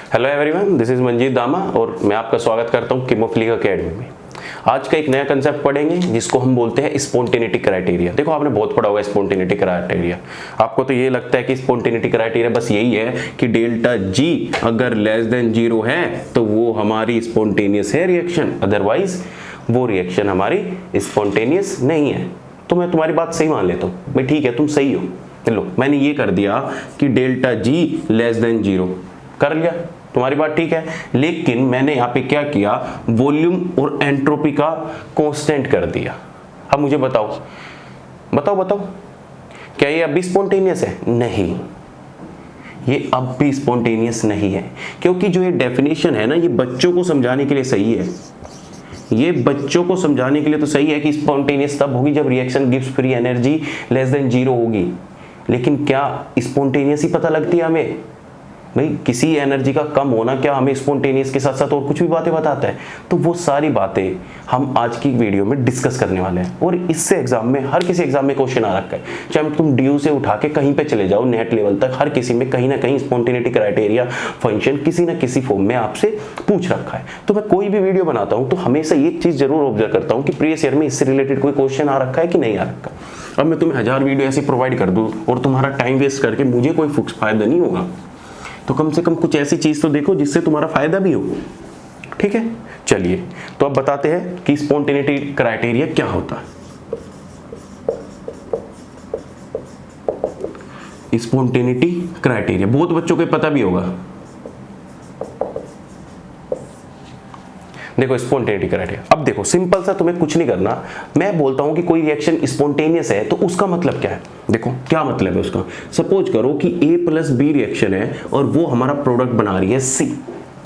Hello everyone, this is Manjeet दामा और मैं आपका स्वागत करता हूं कीमोफिलिक एकेडमी में। आज का एक नया कंसेप्ट पढ़ेंगे जिसको हम बोलते हैं स्पॉन्टेनिटी क्राइटेरिया। देखो, आपने बहुत पढ़ा होगा स्पॉन्टेनिटी क्राइटेरिया। आपको तो ये लगता है कि स्पॉन्टेनिटी क्राइटेरिया बस यही है कि डेल्टा जी अगर लेस देन 0 है तो वो हमारी स्पॉन्टेनियस है रिएक्शन, अदरवाइज वो रिएक्शन हमारी स्पॉन्टेनियस नहीं है। तो मैं तुम्हारी बात सही मान लेता हूँ भाई, ठीक है तुम सही हो। लो, मैंने ये कर दिया कि डेल्टा जी लेस देन 0 कर लिया, तुम्हारी बात ठीक है। लेकिन मैंने यहाँ पे क्या किया, वॉल्यूम और एंट्रोपी का कांस्टेंट कर दिया। अब मुझे बताओ बताओ बताओ, क्या ये अब भी स्पॉन्टेनियस है? नहीं, ये अब भी स्पॉन्टेनियस नहीं है, क्योंकि जो ये डेफिनेशन है ना, ये बच्चों को समझाने के लिए सही है। ये बच्चों को समझाने के लिए तो सही है कि स्पॉन्टेनियस तब होगी जब reaction gives free energy less than 0 होगी। लेकिन क्या स्पॉन्टेनियस ही पता लगती है हमें? भाई, किसी एनर्जी का कम होना क्या हमें स्पॉन्टेनियस के साथ साथ और कुछ भी बातें बताता है? तो वो सारी बातें हम आज की वीडियो में डिस्कस करने वाले हैं। और इससे एग्जाम में, हर किसी एग्जाम में क्वेश्चन आ रखा है, चाहे तुम ड्यू से उठा के कहीं पे चले जाओ, नेट लेवल तक, हर किसी में कहीं ना कहीं स्पॉन्टेनिटी क्राइटेरिया फंक्शन किसी ना किसी फॉर्म में आपसे पूछ रखा है। तो मैं कोई भी वीडियो बनाता हूँ तो हमेशा ये चीज जरूर ऑब्जर्व करता हूँ कि प्रीवियस ईयर में इससे रिलेटेड कोई क्वेश्चन आ रखा है कि नहीं आ रखा। अब मैं तुम्हें 1000 वीडियो ऐसी प्रोवाइड कर दूँ और तुम्हारा टाइम वेस्ट करके मुझे कोई फायदा नहीं होगा। तो कम से कम कुछ ऐसी चीज तो देखो जिससे तुम्हारा फायदा भी हो, ठीक है। चलिए, तो अब बताते हैं कि स्पॉन्टेनिटी क्राइटेरिया क्या होता है। स्पॉन्टेनिटी क्राइटेरिया बहुत बच्चों को पता भी होगा। देखो, स्पॉन्टेनिटी क्राइटेरिया, अब देखो सिंपल सा, तुम्हें कुछ नहीं करना। मैं बोलता हूं कि कोई रिएक्शन स्पॉन्टेनियस है तो उसका मतलब क्या है। देखो क्या मतलब है उसका। सपोज करो कि A प्लस बी रिएक्शन है और वो हमारा प्रोडक्ट बना रही है C।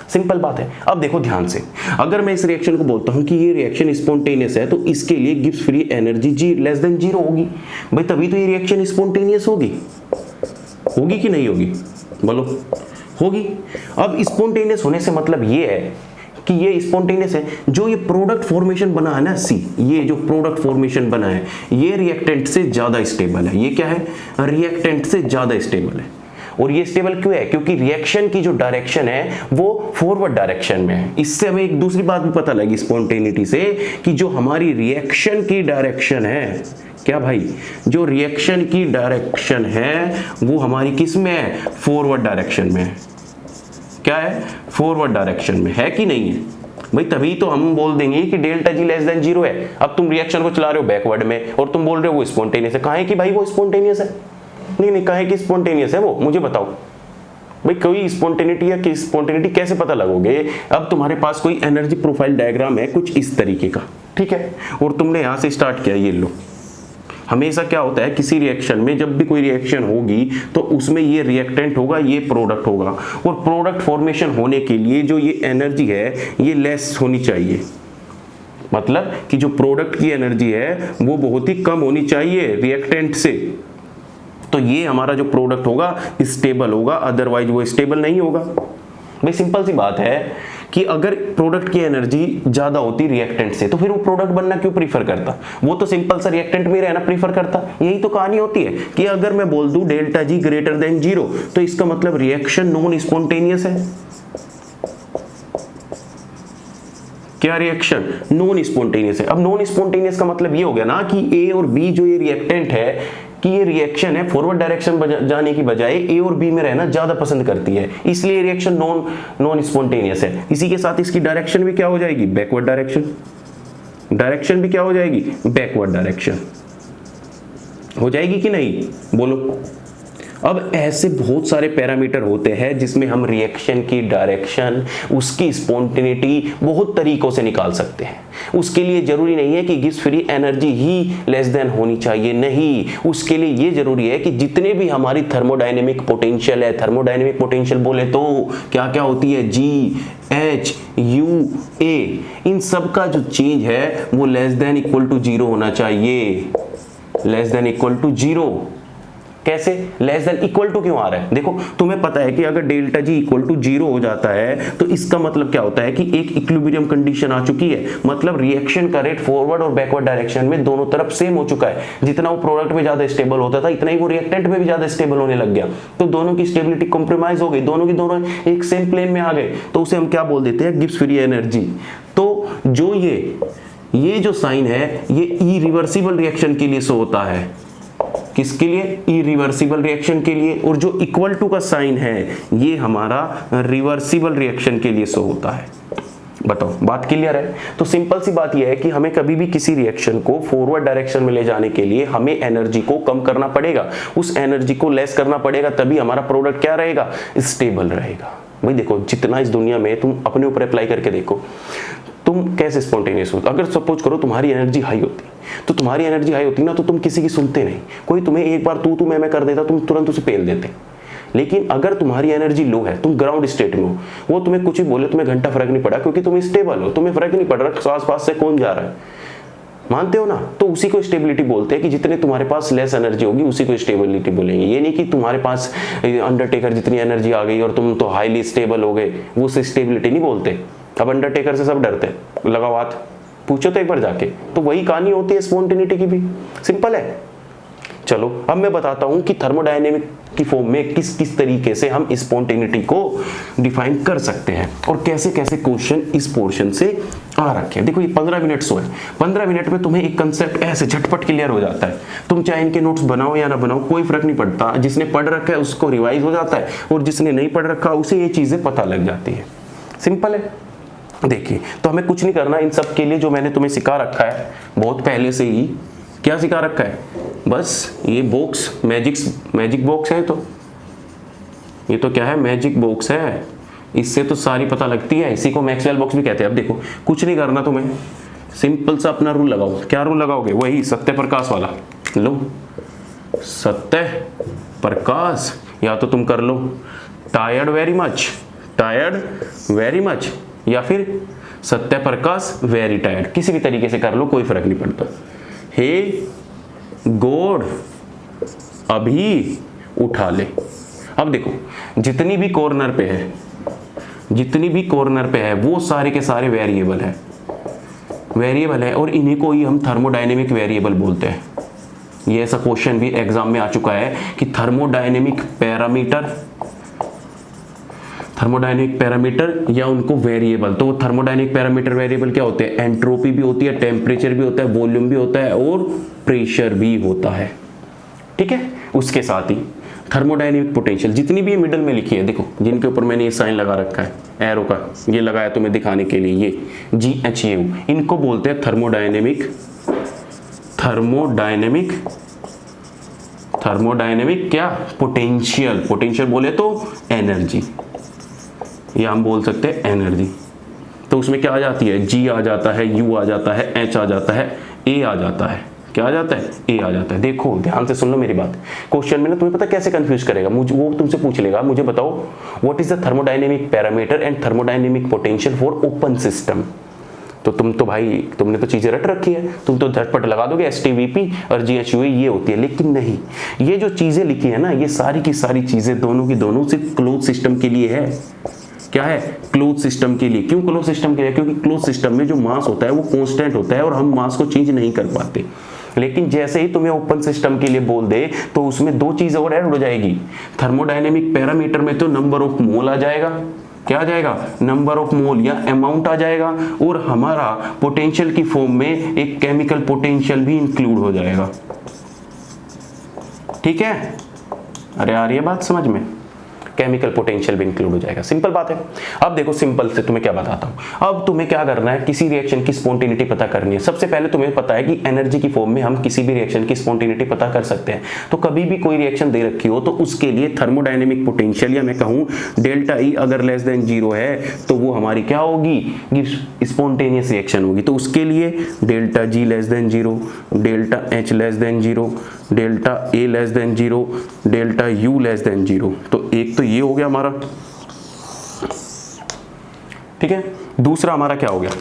सिंपल बात है। अब देखो ध्यान से, अगर मैं इस रिएक्शन को बोलता हूं कि ये रिएक्शन स्पॉन्टेनियस है तो इसके लिए गिव्स फ्री एनर्जी जी लेस देन 0 होगी। भाई, तभी तो ये रिएक्शन स्पॉन्टेनियस होगी। होगी कि नहीं होगी? बोलो, होगी। अब स्पॉन्टेनियस होने से मतलब ये है कि ये स्पॉन्टेनियस है। जो ये प्रोडक्ट फॉर्मेशन बना है ना C, ये जो प्रोडक्ट फॉर्मेशन बना है ये रिएक्टेंट से ज्यादा स्टेबल है। ये क्या है? रिएक्टेंट से ज्यादा स्टेबल है। और ये स्टेबल क्यों है? क्योंकि रिएक्शन की जो डायरेक्शन है वो फॉरवर्ड डायरेक्शन में है। इससे हमें एक दूसरी बात भी पता लगी स्पॉन्टेनिटी से, कि जो हमारी रिएक्शन की डायरेक्शन है, क्या भाई, जो रिएक्शन की डायरेक्शन है वो हमारी किस में है? फॉरवर्ड डायरेक्शन में है। क्या है? फॉरवर्ड डायरेक्शन में है कि नहीं है? भाई, तभी तो हम बोल देंगे कि डेल्टा जी लेस देन 0 है। अब तुम रिएक्शन को चला रहे हो बैकवर्ड में और तुम बोल रहे हो वो स्पॉन्टेनियस है। कहाँ है कि भाई वो स्पॉन्टेनियस है? नहीं, कहाँ है कि स्पॉन्टेनियस है वो? मुझे बताओ भाई, कोई स्पॉन्टेनिटी या कि स्पॉन्टेनिटी कैसे पता लगोगे? अब तुम्हारे पास कोई एनर्जी प्रोफाइल डायग्राम है कुछ इस तरीके का, ठीक है, और तुमने यहां से स्टार्ट किया। ये लो, हमेशा क्या होता है किसी रिएक्शन में, जब भी कोई रिएक्शन होगी तो उसमें ये रिएक्टेंट होगा, ये प्रोडक्ट होगा, और प्रोडक्ट फॉर्मेशन होने के लिए जो ये एनर्जी है ये लेस होनी चाहिए। मतलब कि जो प्रोडक्ट की एनर्जी है वो बहुत ही कम होनी चाहिए रिएक्टेंट से। तो ये हमारा जो प्रोडक्ट होगा स्टेबल होगा, अदरवाइज वो स्टेबल नहीं होगा। भाई, सिंपल सी बात है कि अगर प्रोडक्ट की एनर्जी ज्यादा होती रिएक्टेंट से तो फिर वो प्रोडक्ट बनना क्यों प्रीफर करता? वो तो सिंपल सा रिएक्टेंट में रहना प्रीफर करता। यही तो कहानी होती है कि अगर मैं बोल दूं डेल्टा जी ग्रेटर देन 0 तो इसका मतलब रिएक्शन नॉन स्पॉन्टेनियस है। क्या रिएक्शन? नॉन स्पॉन्टेनियस है। अब नॉन स्पॉन्टेनियस का मतलब ये हो गया ना कि A और B जो ये रिएक्टेंट है कि ये रिएक्शन है फॉरवर्ड डायरेक्शन जाने की बजाय A और B में रहना ज्यादा पसंद करती है, इसलिए रिएक्शन नॉन स्पॉन्टेनियस है। इसी के साथ इसकी डायरेक्शन भी क्या हो जाएगी? Backward direction. डायरेक्शन भी क्या हो जाएगी? बैकवर्ड डायरेक्शन हो जाएगी कि नहीं? बोलो। अब ऐसे बहुत सारे पैरामीटर होते हैं जिसमें हम रिएक्शन की डायरेक्शन, उसकी स्पॉन्टेनिटी बहुत तरीकों से निकाल सकते हैं। उसके लिए जरूरी नहीं है कि गिव्स फ्री एनर्जी ही लेस देन होनी चाहिए, नहीं। उसके लिए ये जरूरी है कि जितने भी हमारी थर्मोडायनेमिक पोटेंशियल है, थर्मोडायनेमिक पोटेंशियल बोले तो क्या क्या होती है? G, H, U, A, इन सब का जो चेंज है वो लेस देन इक्वल टू 0 होना चाहिए। Less than equal to 0। कैसे? लेस देन इक्वल टू क्यों आ रहा है? देखो तुम्हें पता है कि अगर डेल्टा जी इक्वल टू 0 हो जाता है तो इसका मतलब क्या होता है कि एक इक्विलिब्रियम कंडीशन आ चुकी है, मतलब रिएक्शन का रेट फॉरवर्ड और बैकवर्ड डायरेक्शन में दोनों तरफ सेम हो चुका है। जितना वो प्रोडक्ट में ज्यादा स्टेबल होता था इतना ही वो रिएक्टेंट में भी ज्यादा स्टेबल होने लग गया, तो दोनों की स्टेबिलिटी कॉम्प्रोमाइज हो गई, दोनों की दोनों एक सेम प्लेन में आ गए, तो उसे हम क्या बोल देते हैं? Gibbs free energy. तो जो ये जो साइन है ये इरिवर्सिबल रिएक्शन के लिए शो होता है। किसके लिए? इरिवर्सिबल रिएक्शन के लिए। और जो इक्वल टू का साइन है ये हमारा रिवर्सिबल रिएक्शन के लिए शो होता है। बताओ बात क्लियर है? तो सिंपल सी बात यह है कि हमें कभी भी किसी रिएक्शन को फॉरवर्ड डायरेक्शन में ले जाने के लिए हमें एनर्जी को कम करना पड़ेगा, उस एनर्जी को लेस करना पड़ेगा, तभी हमारा प्रोडक्ट क्या रहेगा? स्टेबल रहेगा। भाई देखो जितना इस दुनिया में तुम अपने ऊपर अप्लाई करके देखो, तुम कैसे स्पॉन्टेनियस हो। अगर सपोज करो तुम्हारी एनर्जी हाई होती तो तुम्हारी एनर्जी हाई होती ना तो तुम किसी की सुनते नहीं, कोई तुम्हें एक बार तू मैं कर देता तुम तुरंत उसे पेल देते। लेकिन अगर तुम्हारी एनर्जी लो है, तुम ग्राउंड स्टेट में हो, वो तुम्हें कुछ भी बोले तुम्हें घंटा फर्क नहीं पड़ा, क्योंकि तुम स्टेबल हो, तुम्हें फर्क नहीं पड़ रहा आस-पास से कौन जा रहा है, मानते हो ना? तो उसी को स्टेबिलिटी बोलते हैं कि जितने तुम्हारे पास लेस एनर्जी होगी उसी को स्टेबिलिटी बोलेंगे। ये नहीं कि तुम्हारे पास अंडरटेकर जितनी एनर्जी आ गई और तुम तो हाईली स्टेबल हो गए, वो स्टेबिलिटी नहीं बोलते। अब अंडरटेकर से सब डरते हैं, लगाओ हाथ, पूछो तो एक बार जाके। तो वही कहानी होती है स्पॉन्टेनिटी की भी, सिंपल है। चलो अब मैं बताता हूं कि थर्मोडायनेमिक की फॉर्म में किस किस तरीके से हम स्पॉन्टेनिटी को डिफाइन कर सकते हैं और कैसे कैसे क्वेश्चन इस पोर्शन से आ रखे हैं। देखो ये 15 मिनट सो है, 15 मिनट में तुम्हें एक कंसेप्ट ऐसे झटपट क्लियर हो जाता है। तुम चाहे इनके नोट्स बनाओ या ना बनाओ कोई फर्क नहीं पड़ता, जिसने पढ़ रखा है उसको रिवाइज हो जाता है और जिसने नहीं पढ़ रखा उसे ये चीजें पता लग जाती है। सिंपल है। देखिए तो हमें कुछ नहीं करना, इन सब के लिए जो मैंने तुम्हें सिखा रखा है बहुत पहले से ही, क्या सिखा रखा है? बस ये बॉक्स मैजिक बॉक्स है, तो ये तो क्या है? मैजिक बॉक्स है, इससे तो सारी पता लगती है, इसी को मैक्सवेल बॉक्स भी कहते हैं। अब देखो कुछ नहीं करना तुम्हें, सिंपल सा अपना रूल लगाओ। क्या रूल लगाओगे? वही सत्य प्रकाश वाला। लो सत्य प्रकाश, या तो तुम कर लो टायर्ड वेरी मच, या फिर सत्य प्रकाश वेरी टायर्ड, किसी भी तरीके से कर लो, कोई फर्क नहीं पड़ता। हे गॉड अभी उठा ले। अब देखो जितनी भी कॉर्नर पे है वो सारे के सारे वेरिएबल है और इन्हीं को ही हम थर्मोडायनेमिक वेरिएबल बोलते हैं। ये ऐसा क्वेश्चन भी एग्जाम में आ चुका है कि थर्मोडायनेमिक पैरामीटर या उनको वेरिएबल। तो थर्मोडायनेमिक पैरामीटर वेरिएबल क्या होते हैं? एंट्रोपी भी होती है, टेम्परेचर भी होता है, वॉल्यूम भी होता है और प्रेशर भी होता है। ठीक है, उसके साथ ही थर्मोडायनेमिक पोटेंशियल जितनी भी मिडल में लिखी है, देखो जिनके ऊपर मैंने ये साइन लगा रखा है एरो का, ये लगाया तुम्हें दिखाने के लिए, ये GHU, इनको बोलते हैं थर्मोडायनेमिक क्या? पोटेंशियल बोले तो एनर्जी, या हम बोल सकते हैं एनर्जी। तो उसमें क्या आ जाती है? G आ जाता है, U आ जाता है, H आ जाता है, A आ जाता है। क्या आ जाता है? A आ जाता है। देखो ध्यान से सुन लो मेरी बात, क्वेश्चन में ना तुम्हें पता कैसे कंफ्यूज करेगा, मुझे वो तुमसे पूछ लेगा, मुझे बताओ what is the thermodynamic parameter and thermodynamic potential for open system. तो तुमने तो चीजें रट रखी है, तुम तो झटपट लगा दोगे STVP और GHU ये होती है, लेकिन नहीं, ये जो चीजें लिखी है ना, ये सारी की सारी चीजें दोनों की दोनों सिर्फ क्लोज सिस्टम के लिए है। क्या है? क्लोज सिस्टम के लिए। क्यों क्लोज सिस्टम के लिए? क्योंकि क्लोज सिस्टम में जो मास होता है वो कांस्टेंट होता है और हम मास को चेंज नहीं कर पाते। लेकिन जैसे ही तुम्हें ओपन सिस्टम के लिए बोल दे तो उसमें दो चीजें और ऐड हो जाएगी। थर्मोडायनेमिक पैरामीटर में तो नंबर ऑफ मोल आ जाएगा, क्या आ जाएगा? नंबर ऑफ मोल या अमाउंट आ जाएगा, और हमारा पोटेंशियल की फॉर्म में एक केमिकल पोटेंशियल भी इंक्लूड हो जाएगा। ठीक है? अरे आ रही है बात समझ में? केमिकल पोटेंशियल भी इंक्लूड हो जाएगा। सिंपल बात है। अब देखो सिंपल से तुम्हें क्या बताता हूं। अब तुम्हें क्या करना है, किसी रिएक्शन की स्पॉन्टेनिटी पता करनी है। सबसे पहले तुम्हें पता है कि एनर्जी की फॉर्म में हम किसी भी रिएक्शन की स्पॉन्टेनिटी पता कर सकते हैं। तो कभी भी कोई रिएक्शन दे रखी हो तो उसके लिए थर्मोडायनेमिक पोटेंशियल, या मैं कहूं डेल्टा ई अगर लेस देन 0 है तो वो हमारी क्या होगी? स्पॉन्टेनियस रिएक्शन होगी। तो उसके लिए delta G less than 0, delta H less than 0, delta A less than 0, delta U less than 0। तो एक तो ये हो गया हमारा, ठीक है। दूसरा हमारा क्या हो गया?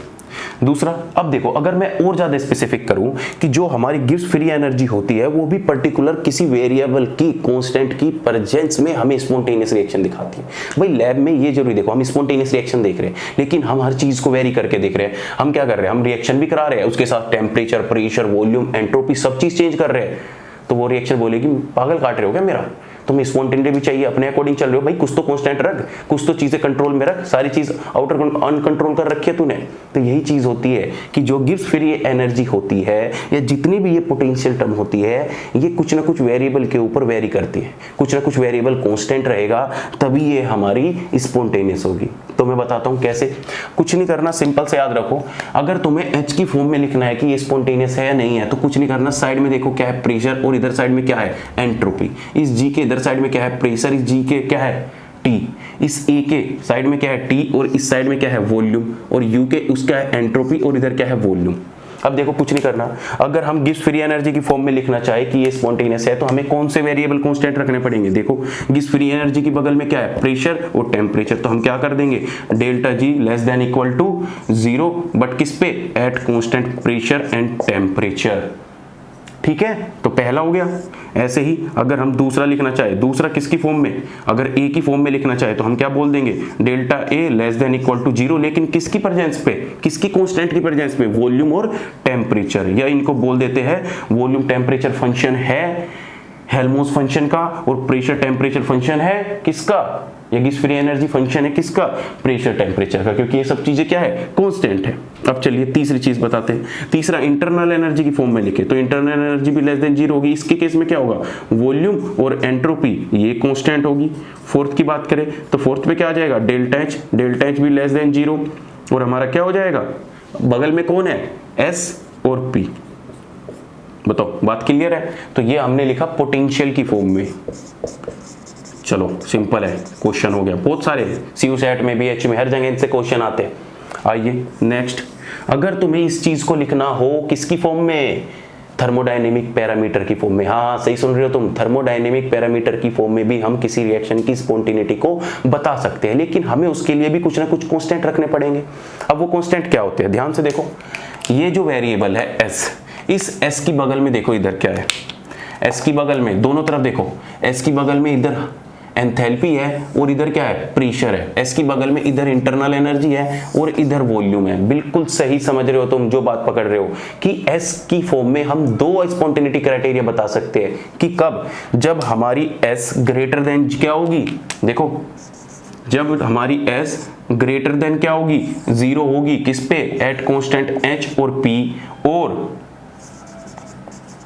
दूसरा, अब देखो अगर मैं और ज्यादा स्पेसिफिक करूं कि जो हमारी गिब्स फ्री एनर्जी होती है वो भी पर्टिकुलर किसी वेरिएबल की कांस्टेंट की प्रेजेंस में हमें स्पॉन्टेनियस रिएक्शन दिखाती है। भाई लैब में ये जरूरी, देखो हम स्पॉन्टेनियस रिएक्शन देख रहे हैं लेकिन हम हर चीज को वेरी करके देख रहे हैं। हम क्या कर रहे हैं, हम रिएक्शन भी करा रहे हैं, उसके साथ टेम्परेचर, प्रेशर, वॉल्यूम, एंट्रोपी सब चीज चेंज कर रहे हैं। तो वो रिएक्शन बोलेगी पागल काट रहे हो क्या मेरा, तुम्हें स्पॉन्टेनिटी भी चाहिए, अपने अकॉर्डिंग चल रहे हो, भाई कुछ तो कांस्टेंट रख, कुछ तो चीजें कंट्रोल में रख, सारी चीज आउटर अनकंट्रोल कर रखी है तूने। तो यही चीज होती है कि जो गिब्स फ्री एनर्जी होती है या जितनी भी ये पोटेंशियल टर्म होती है ये कुछ ना कुछ वेरिएबल के ऊपर वेरी करती है, कुछ ना कुछ वेरिएबल कांस्टेंट रहेगा तभी ये हमारी स्पॉन्टेनियस होगी। तो मैं बताता हूं कैसे, कुछ नहीं करना, सिंपल से याद रखो। अगर तुम्हें एच की फॉर्म में लिखना है कि ये स्पॉन्टेनियस है या नहीं है तो कुछ नहीं करना, साइड में देखो क्या है प्रेशर और इधर साइड में क्या है एंट्रोपी। इस जी के इधर साइड में क्या है प्रेशर, इस जी के क्या है टी, इस ए के साइड में क्या है टी और इस साइड में क्या है वॉल्यूम, और यू के उसका है एंट्रोपी और इधर क्या है वॉल्यूम। अब देखो कुछ नहीं करना, अगर हम गिब्स फ्री एनर्जी की फॉर्म में लिखना चाहे कि ये स्पॉन्टेनियस है तो हमें कौन से वेरिएबल कांस्टेंट रखने पड़ेंगे। देखो गिब्स फ्री एनर्जी की बगल में क्या है प्रेशर और टेम्परेचर, तो हम क्या कर देंगे delta G less than equal to 0 but किस पे, at constant pressure and temperature. ठीक है, तो पहला हो गया। ऐसे ही अगर हम दूसरा लिखना चाहे, दूसरा किसकी फॉर्म में, अगर ए की फॉर्म में लिखना चाहे तो हम क्या बोल देंगे delta A less than equal to 0 लेकिन किसकी प्रेजेंस पे, किसकी कांस्टेंट की प्रेजेंस पे, वॉल्यूम और टेम्परेचर, या इनको बोल देते हैं वॉल्यूम टेम्परेचर फंक्शन है हेल्महोल्ट्ज फंक्शन का और प्रेशर टेम्परेचर फंक्शन है किसका, ये गिब्स फ्री एनर्जी फंक्शन है किसका, प्रेशर टेम्परेचर का, क्योंकि ये सब चीजें क्या है कांस्टेंट है। अब चलिए तीसरी चीज बताते हैं, तीसरा इंटरनल एनर्जी की फॉर्म में लिखे तो इंटरनल एनर्जी भी लेस देन 0 होगी। इसके केस में क्या होगा, वॉल्यूम और एंट्रोपी ये कांस्टेंट होगी। फोर्थ की बात करें तो फोर्थ पे क्या आ जाएगा डेल्टा एच भी लेस देन 0 और हमारा क्या हो जाएगा, बगल में कौन है एस और पी। बताओ बात क्लियर है। तो ये हमने लिखा पोटेंशियल की फॉर्म में। चलो सिंपल है, क्वेश्चन हो गया, बहुत सारे सीयू सेट में भी, एच में, हर जगह इनसे क्वेश्चन आते हैं। आइए नेक्स्ट, अगर तुम्हें इस चीज को लिखना हो किसकी फॉर्म में, थर्मोडायनेमिक पैरामीटर की फॉर्म में। हाँ सही सुन रहे हो तुम, थर्मोडायनेमिक पैरामीटर की फॉर्म में भी हम किसी रिएक्शन की स्पॉन्टेनिटी को बता सकते हैं, लेकिन हमें उसके लिए भी कुछ ना कुछ कांस्टेंट रखने पड़ेंगे। अब वो कांस्टेंट क्या होते हैं, ध्यान से देखो, ये जो वेरिएबल है एस, इस एस की बगल में देखो इधर क्या है, एस की बगल में दोनों तरफ देखो, एस की बगल में इधर एंथैल्पी है और इधर क्या है प्रेशर है, एस की बगल में इधर इंटरनल एनर्जी है और इधर वॉल्यूम है। बिल्कुल सही समझ रहे हो तुम, जो बात पकड़ रहे हो कि एस की फॉर्म में हम दो स्पॉन्टेनिटी क्राइटेरिया बता सकते हैं कि कब, जब हमारी एस ग्रेटर देन क्या होगी, देखो जब हमारी एस ग्रेटर देन क्या होगी 0 होगी, किस पे, एट कांस्टेंट एच और पी, और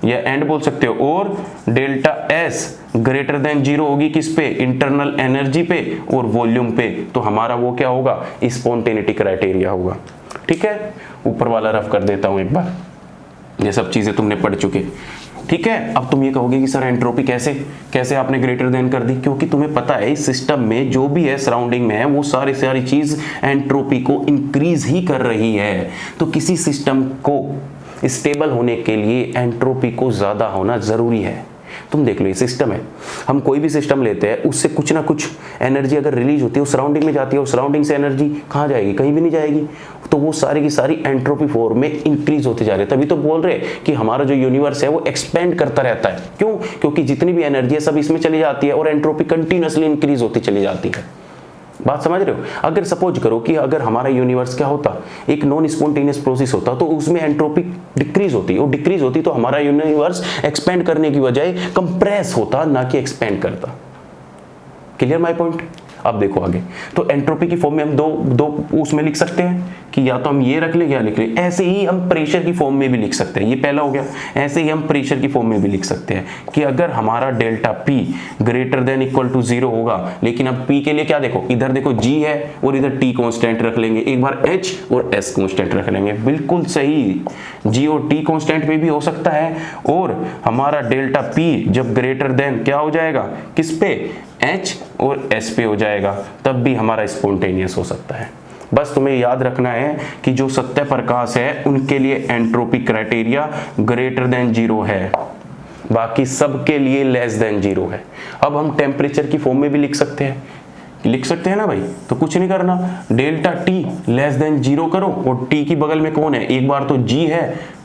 या एंड बोल सकते हो, और डेल्टा एस ग्रेटर देन 0 होगी किस पे, इंटरनल एनर्जी पे और वॉल्यूम पे, तो हमारा वो क्या होगा, स्पॉन्टेनिटी क्राइटेरिया होगा। ठीक है, ऊपर वाला रफ कर देता हूं एक बार, ये सब चीजें तुमने पढ़ चुके। ठीक है, अब तुम ये कहोगे कि सर एंट्रोपी कैसे आपने ग्रेटर देन कर दी, क्योंकि तुम्हें पता है इस सिस्टम में जो भी है सराउंडिंग में है वो सारी चीज एंट्रोपी को इंक्रीज ही कर रही है। तो किसी सिस्टम को स्टेबल होने के लिए एंट्रोपी को ज्यादा होना जरूरी है। तुम देख लो ये सिस्टम है, हम कोई भी सिस्टम लेते हैं उससे कुछ ना कुछ एनर्जी अगर रिलीज होती है वो सराउंडिंग में जाती है, और सराउंडिंग से एनर्जी कहाँ जाएगी, कहीं भी नहीं जाएगी, तो वो सारी की सारी एंट्रोपी फॉर्म में इंक्रीज होती जा रही है। तभी तो बोल रहे हैं कि हमारा जो यूनिवर्स है वो एक्सपेंड करता रहता है। क्यों, क्योंकि जितनी भी एनर्जी है सब इसमें चली जाती है और एंट्रोपी कंटिन्यूअसली इंक्रीज होती चली जाती है। बात समझ रहे हो। अगर सपोज करो कि अगर हमारा यूनिवर्स क्या होता, एक नॉन स्पॉन्टेनियस प्रोसेस होता, तो उसमें एंट्रोपी डिक्रीज होती, और डिक्रीज होती तो हमारा यूनिवर्स एक्सपेंड करने की बजाय कंप्रेस होता, ना कि एक्सपेंड करता। Clear my point. अब देखो आगे, तो एंट्रोपी की फॉर्म में हम दो उसमें लिख सकते हैं कि या तो हम ये रख ले या लिख ले। ऐसे ही हम प्रेशर की फॉर्म में भी लिख सकते हैं, ये पहला हो गया। ऐसे ही हम प्रेशर की फॉर्म में भी लिख सकते हैं कि अगर हमारा delta P greater than equal to 0 होगा, लेकिन अब पी के लिए क्या देखो, इधर देखो जी है और इधर टी कांस्टेंट रख लेंगे, एक बार एच और एस कांस्टेंट रख लेंगे। बिल्कुल सही, जी और टी कांस्टेंट पे भी हो सकता है, और हमारा डेल्टा पी जब ग्रेटर देन क्या हो जाएगा, किस पे, एच और एस पे हो जाएगा, तब भी हमारा स्पॉन्टेनियस हो सकता है। बस तुम्हें याद रखना है कि जो सत्य प्रकाश है उनके लिए एंट्रोपी क्राइटेरिया ग्रेटर देन 0 है, बाकी सब के लिए लेस देन 0 है। अब हम टेम्परेचर की फॉर्म में भी लिख सकते हैं लिख सकते हैं ना भाई। तो कुछ नहीं करना, डेल्टा टी लेस देन 0 करो, और टी की बगल में कौन है, एक बार तो जी है,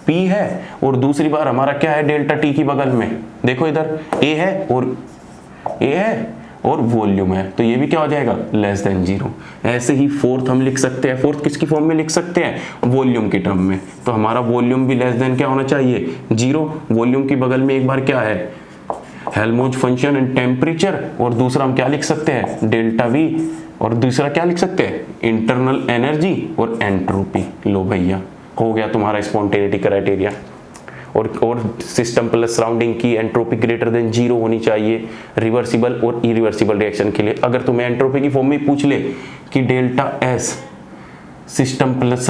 पी है, और दूसरी बार हमारा क्या है डेल्टा टी की बगल में, देखो इधर ए है और वॉल्यूम है, तो ये भी क्या हो जाएगा लेस देन 0। ऐसे ही फोर्थ हम लिख सकते हैं, फोर्थ किसकी फॉर्म में लिख सकते हैं, वॉल्यूम की टर्म में। तो हमारा वॉल्यूम भी लेस देन क्या होना चाहिए 0। वॉल्यूम की बगल में एक बार क्या है हेल्महोल्ट्ज फंक्शन एंड टेम्परेचर, और दूसरा हम क्या लिख सकते हैं डेल्टा वी, और दूसरा क्या लिख सकते हैं इंटरनल एनर्जी और एंट्रोपी। लो भैया हो गया तुम्हारा स्पॉन्टेनिटी क्राइटेरिया। और सिस्टम प्लस सराउंडिंग की एंट्रोपी ग्रेटर देन 0 होनी चाहिए रिवर्सिबल और इरिवर्सिबल रिएक्शन के लिए। अगर तुम्हें एंट्रोपी की फॉर्म में पूछ ले कि delta S system plus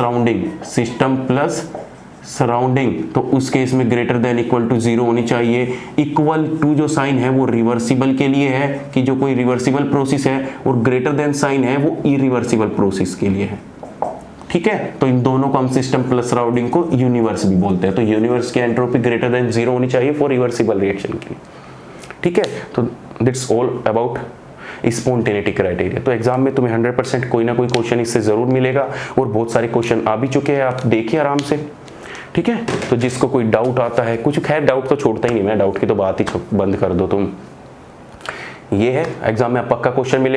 surrounding, तो उस केस में ग्रेटर देन इक्वल टू 0 होनी चाहिए। इक्वल टू जो साइन है वो रिवर्सिबल के लिए है कि जो कोई रिवर्सिबल प्रोसेस है, और ग्रेटर देन साइन है वो इरिवर्सिबल प्रोसेस के लिए है। ठीक है, तो इन दोनों को हम सिस्टम प्लस सराउंडिंग को यूनिवर्स भी बोलते हैं। तो यूनिवर्स की एंट्रोपी ग्रेटर देन 0 होनी चाहिए फॉर रिवर्सिबल रिएक्शन के लिए। ठीक है, तो that's all about spontaneity criteria. तो एग्जाम में तुम्हें 100% कोई ना कोई क्वेश्चन इससे जरूर मिलेगा, और बहुत सारे क्वेश्चन आ भी चुके हैं, आप देखिए आराम से। ठीक है, तो जिसको कोई डाउट आता है, कुछ खैर डाउट तो छोड़ता ही नहीं मैं, डाउट की तो बात ही बंद कर दो तुम। ये है एग्जाम में पक्का क्वेश्चन मिलेगा।